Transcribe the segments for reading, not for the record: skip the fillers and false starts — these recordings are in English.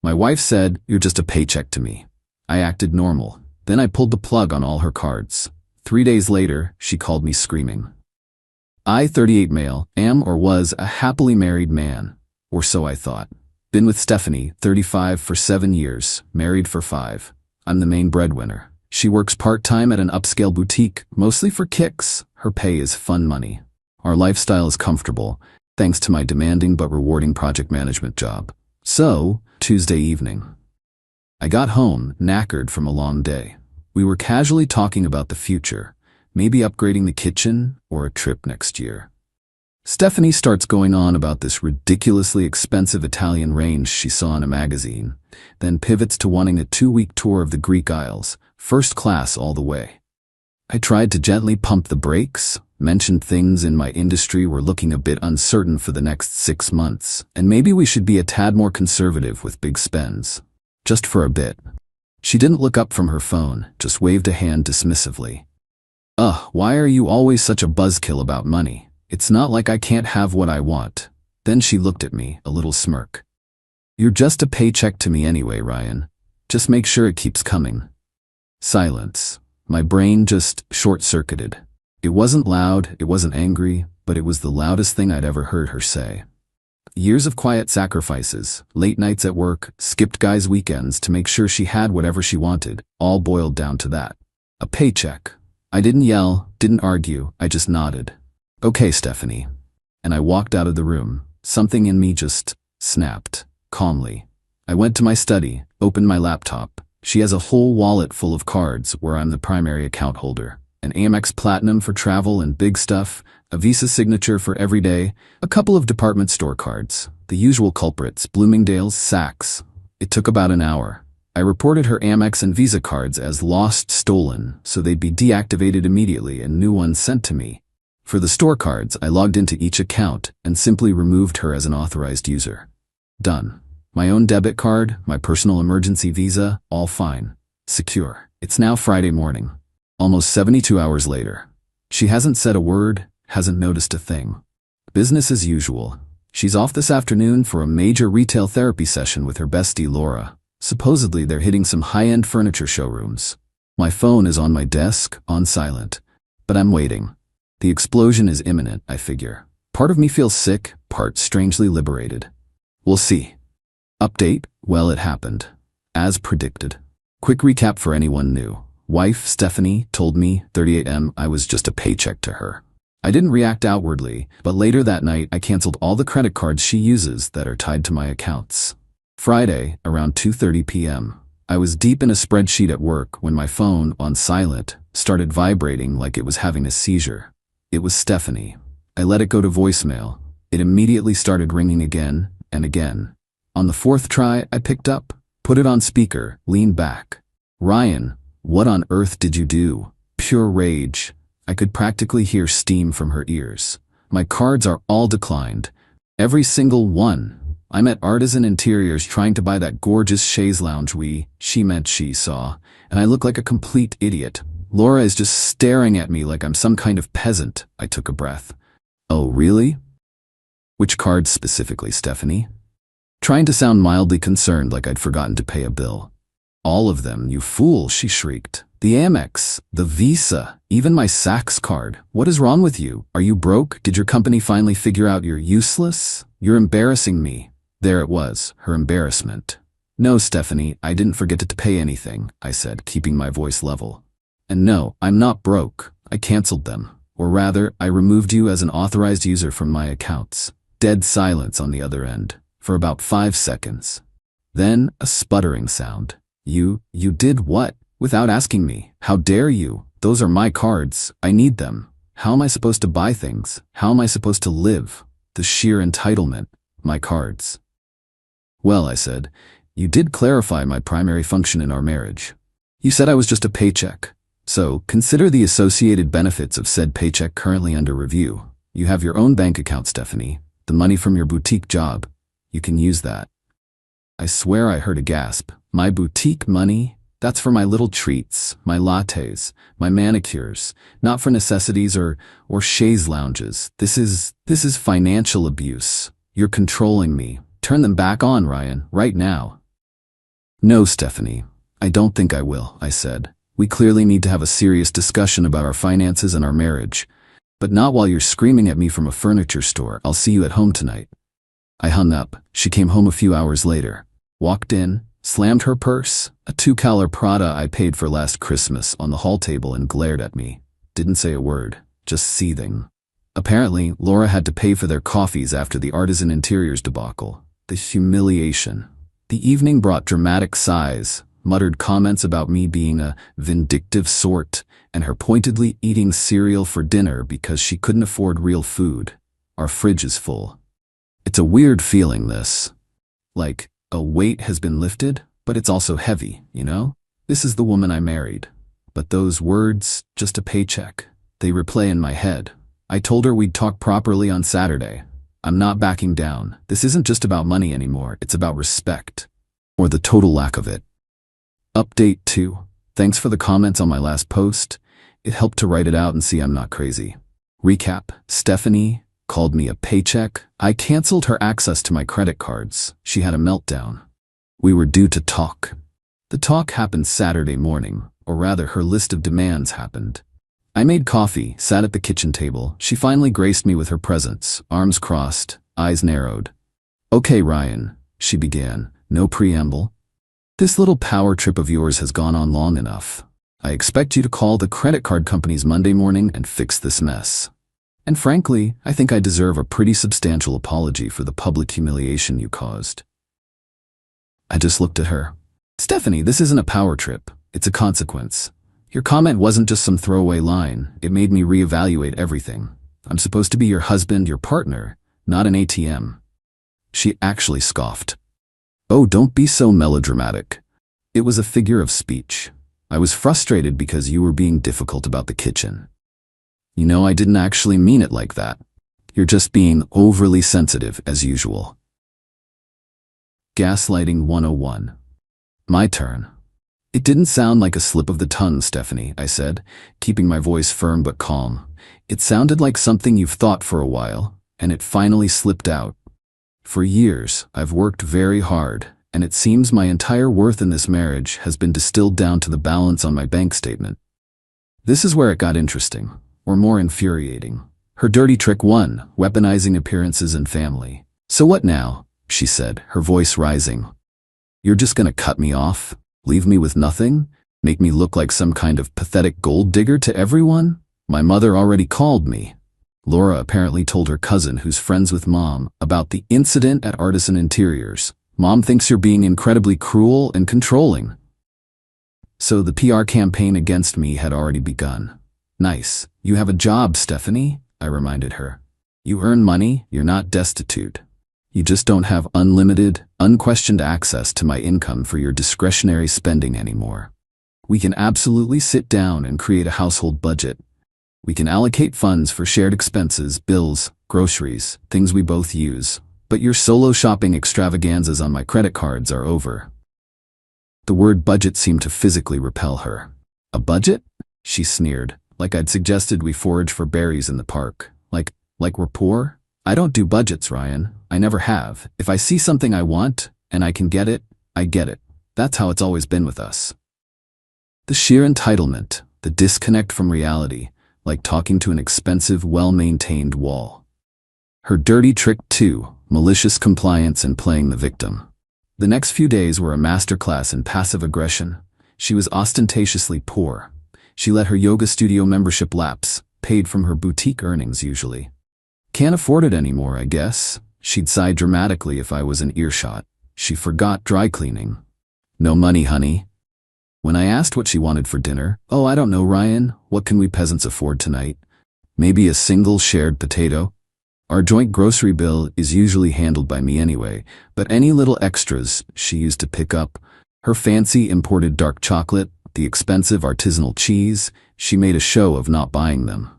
My wife said, "You're just a paycheck to me." I acted normal. Then I pulled the plug on all her cards. 3 days later, she called me screaming. I, 38 male, am or was a happily married man. Or so I thought. Been with Stephanie, 35, for 7 years, married for 5. I'm the main breadwinner. She works part-time at an upscale boutique, mostly for kicks. Her pay is fun money. Our lifestyle is comfortable, thanks to my demanding but rewarding project management job. So, Tuesday evening. I got home, knackered from a long day. We were casually talking about the future, maybe upgrading the kitchen or a trip next year. Stephanie starts going on about this ridiculously expensive Italian range she saw in a magazine, then pivots to wanting a 2-week tour of the Greek Isles, first class all the way. I tried to gently pump the brakes, mentioned things in my industry were looking a bit uncertain for the next 6 months, and maybe we should be a tad more conservative with big spends. Just for a bit. She didn't look up from her phone, just waved a hand dismissively. Why are you always such a buzzkill about money? It's not like I can't have what I want. Then she looked at me, a little smirk. You're just a paycheck to me anyway, Ryan. Just make sure it keeps coming. Silence. My brain just short-circuited. It wasn't loud, it wasn't angry, but it was the loudest thing I'd ever heard her say. Years of quiet sacrifices, late nights at work, skipped guys' weekends to make sure she had whatever she wanted, all boiled down to that. A paycheck. I didn't yell, didn't argue, I just nodded. Okay, Stephanie. And I walked out of the room. Something in me just snapped, calmly. I went to my study, opened my laptop. She has a whole wallet full of cards where I'm the primary account holder. An Amex Platinum for travel and big stuff, a Visa signature for everyday, a couple of department store cards, the usual culprits, Bloomingdale's, Saks. It took about an hour. I reported her Amex and Visa cards as lost, stolen, so they'd be deactivated immediately and new ones sent to me. For the store cards, I logged into each account and simply removed her as an authorized user. Done. My own debit card, my personal emergency visa, all fine. Secure. It's now Friday morning. Almost 72 hours later. She hasn't said a word, hasn't noticed a thing. Business as usual. She's off this afternoon for a major retail therapy session with her bestie Laura. Supposedly they're hitting some high-end furniture showrooms. My phone is on my desk, on silent. But I'm waiting. The explosion is imminent, I figure. Part of me feels sick, part strangely liberated. We'll see. Update, well, it happened. As predicted. Quick recap for anyone new. Wife, Stephanie, told me, 38M, I was just a paycheck to her. I didn't react outwardly, but later that night I canceled all the credit cards she uses that are tied to my accounts. Friday, around 2:30 p.m. I was deep in a spreadsheet at work when my phone, on silent, started vibrating like it was having a seizure. It was Stephanie. I let it go to voicemail. It immediately started ringing again and again. On the 4th try, I picked up, put it on speaker, leaned back. Ryan, what on earth did you do? Pure rage. I could practically hear steam from her ears. My cards are all declined. Every single one. I'm at Artisan Interiors trying to buy that gorgeous chaise lounge she saw, and I look like a complete idiot. Laura is just staring at me like I'm some kind of peasant. I took a breath. Oh, really? Which cards specifically, Stephanie? Trying to sound mildly concerned like I'd forgotten to pay a bill. All of them, you fool, she shrieked. The Amex, the Visa, even my Saks card. What is wrong with you? Are you broke? Did your company finally figure out you're useless? You're embarrassing me. There it was, her embarrassment. No, Stephanie, I didn't forget to pay anything, I said, keeping my voice level. And no, I'm not broke. I canceled them. Or rather, I removed you as an authorized user from my accounts. Dead silence on the other end, for about 5 seconds. Then, a sputtering sound. You did what? Without asking me. How dare you? Those are my cards. I need them. How am I supposed to buy things? How am I supposed to live? The sheer entitlement. My cards. Well, I said, you did clarify my primary function in our marriage. You said I was just a paycheck. So, consider the associated benefits of said paycheck currently under review. You have your own bank account, Stephanie. The money from your boutique job. You can use that. I swear I heard a gasp. My boutique money? That's for my little treats, my lattes, my manicures, not for necessities or chaise lounges. This is financial abuse. You're controlling me. Turn them back on, Ryan, right now. No, Stephanie, I don't think I will, I said. We clearly need to have a serious discussion about our finances and our marriage. But not while you're screaming at me from a furniture store. I'll see you at home tonight. I hung up. She came home a few hours later, walked in, slammed her purse, a $2 Prada I paid for last Christmas, on the hall table and glared at me. Didn't say a word, just seething. Apparently, Laura had to pay for their coffees after the Artisan Interiors debacle. The humiliation. The evening brought dramatic sighs, muttered comments about me being a vindictive sort, and her pointedly eating cereal for dinner because she couldn't afford real food. Our fridge is full. It's a weird feeling, this. Like, a weight has been lifted, but it's also heavy, you know? This is the woman I married. But those words, just a paycheck, they replay in my head. I told her we'd talk properly on Saturday. I'm not backing down. This isn't just about money anymore, it's about respect. Or the total lack of it. Update 2. Thanks for the comments on my last post. It helped to write it out and see I'm not crazy. Recap. Stephanie called me a paycheck. I canceled her access to my credit cards. She had a meltdown. We were due to talk. The talk happened Saturday morning, or rather her list of demands happened. I made coffee, sat at the kitchen table. She finally graced me with her presence, arms crossed, eyes narrowed. Okay, Ryan, she began, no preamble. This little power trip of yours has gone on long enough. I expect you to call the credit card companies Monday morning and fix this mess. And frankly, I think I deserve a pretty substantial apology for the public humiliation you caused. I just looked at her. Stephanie, this isn't a power trip. It's a consequence. Your comment wasn't just some throwaway line. It made me reevaluate everything. I'm supposed to be your husband, your partner, not an ATM. She actually scoffed. Oh, don't be so melodramatic. It was a figure of speech. I was frustrated because you were being difficult about the kitchen. You know, I didn't actually mean it like that. You're just being overly sensitive as usual. Gaslighting 101. My turn. It didn't sound like a slip of the tongue, Stephanie, I said, keeping my voice firm but calm. It sounded like something you've thought for a while, and it finally slipped out. For years, I've worked very hard, and it seems my entire worth in this marriage has been distilled down to the balance on my bank statement. This is where it got interesting, or more infuriating. Her dirty trick 1, weaponizing appearances and family. So what now? She said, her voice rising. You're just gonna cut me off? Leave me with nothing? Make me look like some kind of pathetic gold digger to everyone? My mother already called me. Laura apparently told her cousin, who's friends with Mom, about the incident at Artisan Interiors. Mom thinks you're being incredibly cruel and controlling. So the PR campaign against me had already begun. Nice. You have a job, Stephanie, I reminded her. You earn money, you're not destitute. You just don't have unlimited, unquestioned access to my income for your discretionary spending anymore. We can absolutely sit down and create a household budget. We can allocate funds for shared expenses, bills, groceries, things we both use. But your solo shopping extravaganzas on my credit cards are over. The word budget seemed to physically repel her. A budget? She sneered, like I'd suggested we forage for berries in the park. Like we're poor? I don't do budgets, Ryan. I never have. If I see something I want, and I can get it, I get it. That's how it's always been with us. The sheer entitlement, the disconnect from reality, like talking to an expensive, well-maintained wall. Her dirty trick 2, malicious compliance and playing the victim. The next few days were a masterclass in passive aggression. She was ostentatiously poor. She let her yoga studio membership lapse, paid from her boutique earnings usually. Can't afford it anymore, I guess. She'd sigh dramatically if I was in earshot. She forgot dry cleaning. No money, honey. When I asked what she wanted for dinner, oh, I don't know, Ryan. What can we peasants afford tonight? Maybe a single shared potato? Our joint grocery bill is usually handled by me anyway, but any little extras she used to pick up, her fancy imported dark chocolate, the expensive artisanal cheese, she made a show of not buying them.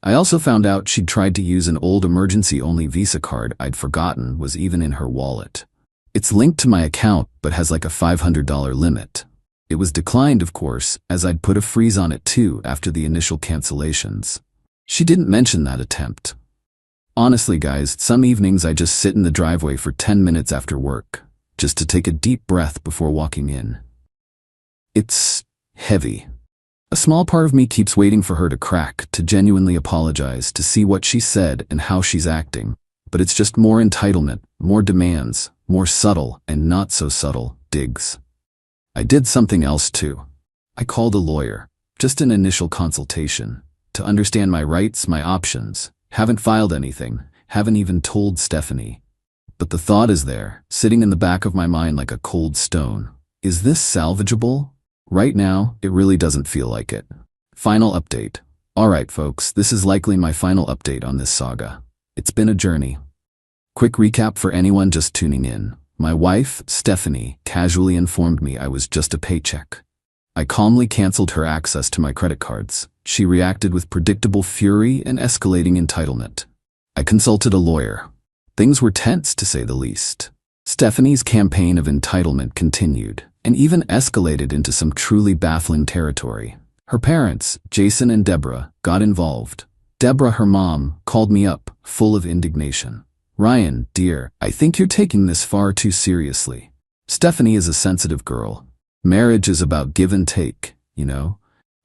I also found out she'd tried to use an old emergency-only Visa card I'd forgotten was even in her wallet. It's linked to my account, but has like a $500 limit. It was declined, of course, as I'd put a freeze on it too after the initial cancellations. She didn't mention that attempt. Honestly, guys, some evenings I just sit in the driveway for 10 minutes after work. just to take a deep breath before walking in. It's heavy. A small part of me keeps waiting for her to crack, to genuinely apologize, to see what she said and how she's acting. But it's just more entitlement, more demands, more subtle and not so subtle digs. I did something else too. I called a lawyer, just an initial consultation, to understand my rights, my options. Haven't filed anything, haven't even told Stephanie. But the thought is there, sitting in the back of my mind like a cold stone. Is this salvageable? Right now, it really doesn't feel like it. Final update. Alright folks, this is likely my final update on this saga. It's been a journey. Quick recap for anyone just tuning in. My wife, Stephanie, casually informed me I was just a paycheck. I calmly canceled her access to my credit cards. She reacted with predictable fury and escalating entitlement. I consulted a lawyer. Things were tense, to say the least. Stephanie's campaign of entitlement continued, and even escalated into some truly baffling territory. Her parents, Jason and Deborah, got involved. Deborah, her mom, called me up, full of indignation. "Ryan, dear, I think you're taking this far too seriously. Stephanie is a sensitive girl. Marriage is about give and take, you know?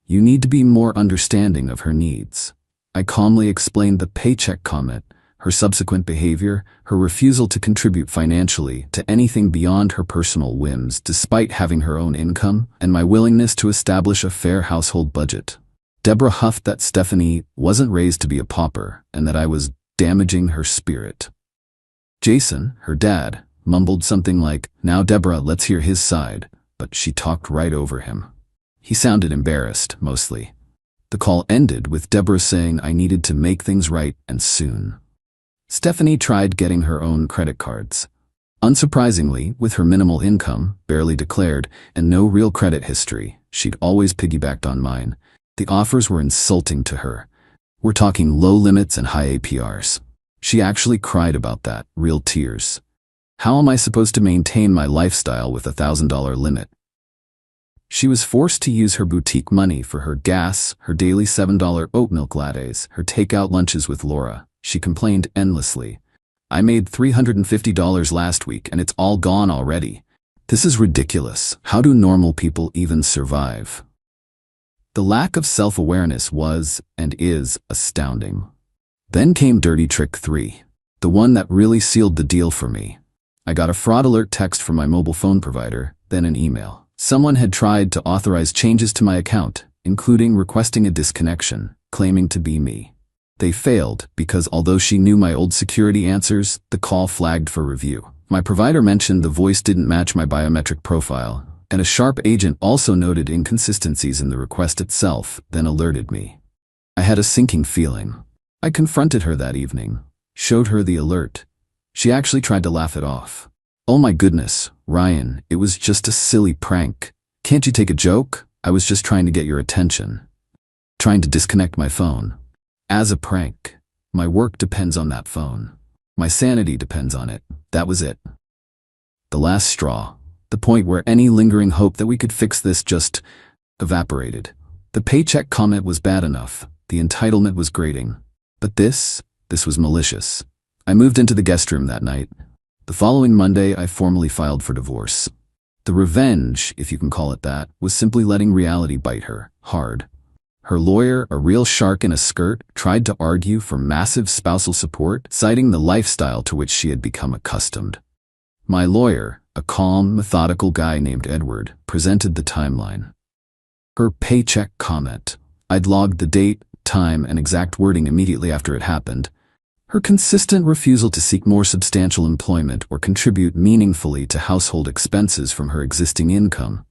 You need to be more understanding of her needs." I calmly explained the paycheck comment, her subsequent behavior, her refusal to contribute financially to anything beyond her personal whims despite having her own income, and my willingness to establish a fair household budget. Deborah huffed that Stephanie wasn't raised to be a pauper and that I was damaging her spirit. Jason, her dad, mumbled something like, "Now Deborah, let's hear his side," but she talked right over him. He sounded embarrassed, mostly. The call ended with Deborah saying I needed to make things right, and soon. Stephanie tried getting her own credit cards. Unsurprisingly, with her minimal income, barely declared, and no real credit history, she'd always piggybacked on mine. The offers were insulting to her. We're talking low limits and high APRs. She actually cried about that, real tears. How am I supposed to maintain my lifestyle with a $1,000 limit? She was forced to use her boutique money for her gas, her daily $7 oat milk lattes, her takeout lunches with Laura. She complained endlessly. "I made $350 last week and it's all gone already. This is ridiculous. How do normal people even survive?" The lack of self-awareness was, and is, astounding. Then came dirty trick 3, the one that really sealed the deal for me. I got a fraud alert text from my mobile phone provider, then an email. Someone had tried to authorize changes to my account, including requesting a disconnection, claiming to be me. They failed because although she knew my old security answers, the call flagged for review. My provider mentioned the voice didn't match my biometric profile, and a sharp agent also noted inconsistencies in the request itself, then alerted me. I had a sinking feeling. I confronted her that evening, showed her the alert. She actually tried to laugh it off. "Oh my goodness, Ryan, it was just a silly prank. Can't you take a joke? I was just trying to get your attention. Trying to disconnect my phone." As a prank. My work depends on that phone. My sanity depends on it. That was it. The last straw. The point where any lingering hope that we could fix this just evaporated. The paycheck comment was bad enough. The entitlement was grating. But this was malicious. I moved into the guest room that night. The following Monday, I formally filed for divorce. The revenge, if you can call it that, was simply letting reality bite her, hard. Her lawyer, a real shark in a skirt, tried to argue for massive spousal support, citing the lifestyle to which she had become accustomed. My lawyer, a calm, methodical guy named Edward, presented the timeline. Her paycheck comment. I'd logged the date, time, and exact wording immediately after it happened. Her consistent refusal to seek more substantial employment or contribute meaningfully to household expenses from her existing income.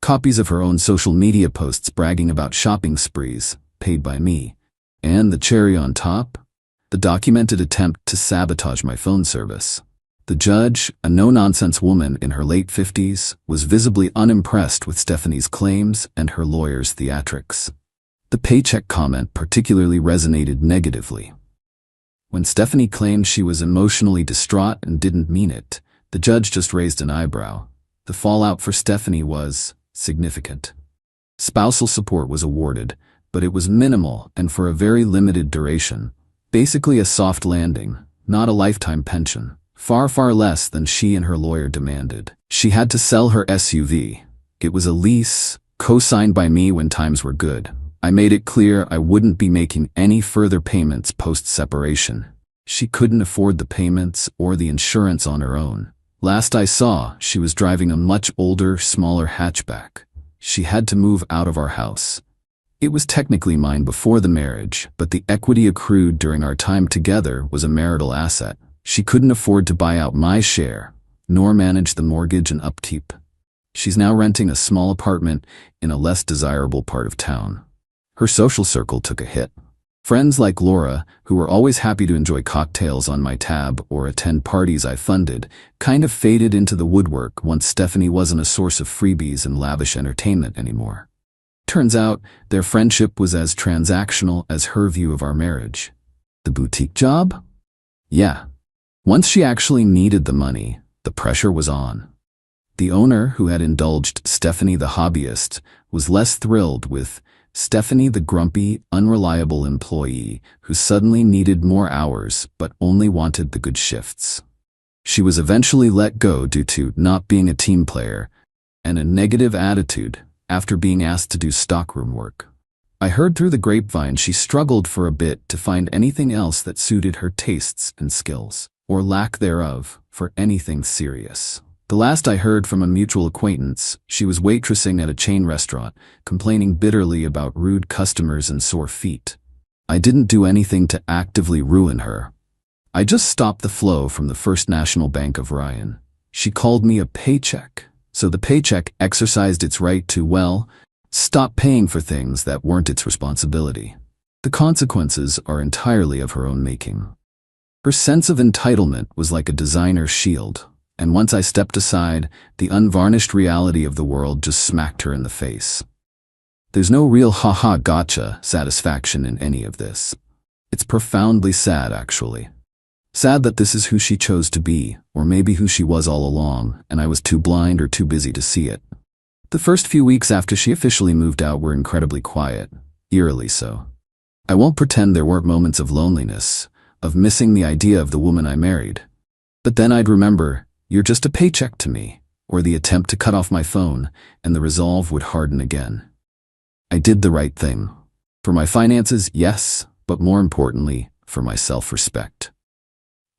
Copies of her own social media posts bragging about shopping sprees, paid by me. And the cherry on top? The documented attempt to sabotage my phone service. The judge, a no-nonsense woman in her late 50s, was visibly unimpressed with Stephanie's claims and her lawyer's theatrics. The paycheck comment particularly resonated negatively. When Stephanie claimed she was emotionally distraught and didn't mean it, the judge just raised an eyebrow. The fallout for Stephanie was significant. Spousal support was awarded, but it was minimal and for a very limited duration. Basically a soft landing, not a lifetime pension. far, far less than she and her lawyer demanded. She had to sell her SUV. It was a lease, co-signed by me when times were good. I made it clear I wouldn't be making any further payments post-separation. She couldn't afford the payments or the insurance on her own. Last I saw, she was driving a much older, smaller hatchback. She had to move out of our house. It was technically mine before the marriage, but the equity accrued during our time together was a marital asset. She couldn't afford to buy out my share, nor manage the mortgage and upkeep. She's now renting a small apartment in a less desirable part of town. Her social circle took a hit. Friends like Laura, who were always happy to enjoy cocktails on my tab or attend parties I funded, kind of faded into the woodwork once Stephanie wasn't a source of freebies and lavish entertainment anymore. Turns out, their friendship was as transactional as her view of our marriage. The boutique job? Yeah. Once she actually needed the money, the pressure was on. The owner, who had indulged Stephanie the hobbyist, was less thrilled with Stephanie the grumpy, unreliable employee who suddenly needed more hours but only wanted the good shifts. She was eventually let go due to not being a team player and a negative attitude after being asked to do stockroom work. I heard through the grapevine she struggled for a bit to find anything else that suited her tastes and skills, or lack thereof, for anything serious. The last I heard from a mutual acquaintance, she was waitressing at a chain restaurant, complaining bitterly about rude customers and sore feet. I didn't do anything to actively ruin her. I just stopped the flow from the First National Bank of Ryan. She called me a paycheck, so the paycheck exercised its right to, well, stop paying for things that weren't its responsibility. The consequences are entirely of her own making. Her sense of entitlement was like a designer's shield. And once I stepped aside, the unvarnished reality of the world just smacked her in the face. There's no real ha-ha gotcha satisfaction in any of this. It's profoundly sad, actually. Sad that this is who she chose to be, or maybe who she was all along, and I was too blind or too busy to see it. The first few weeks after she officially moved out were incredibly quiet, eerily so. I won't pretend there weren't moments of loneliness, of missing the idea of the woman I married. But then I'd remember, "You're just a paycheck to me," or the attempt to cut off my phone, and the resolve would harden again. I did the right thing. For my finances, yes, but more importantly, for my self-respect.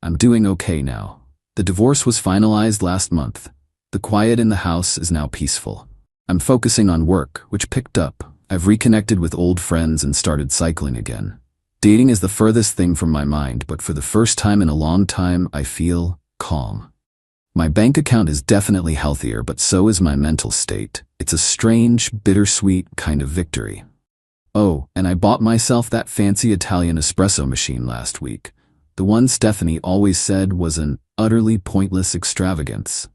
I'm doing okay now. The divorce was finalized last month. The quiet in the house is now peaceful. I'm focusing on work, which picked up. I've reconnected with old friends and started cycling again. Dating is the furthest thing from my mind, but for the first time in a long time, I feel calm. My bank account is definitely healthier, but so is my mental state. It's a strange, bittersweet kind of victory. Oh, and I bought myself that fancy Italian espresso machine last week. The one Stephanie always said was an utterly pointless extravagance.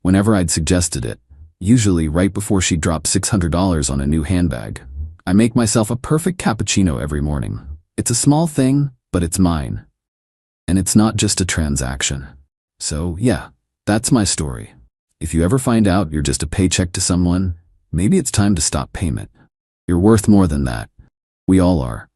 Whenever I'd suggested it, usually right before she dropped $600 on a new handbag, I make myself a perfect cappuccino every morning. It's a small thing, but it's mine. And it's not just a transaction. So, yeah. That's my story. If you ever find out you're just a paycheck to someone, maybe it's time to stop payment. You're worth more than that. We all are.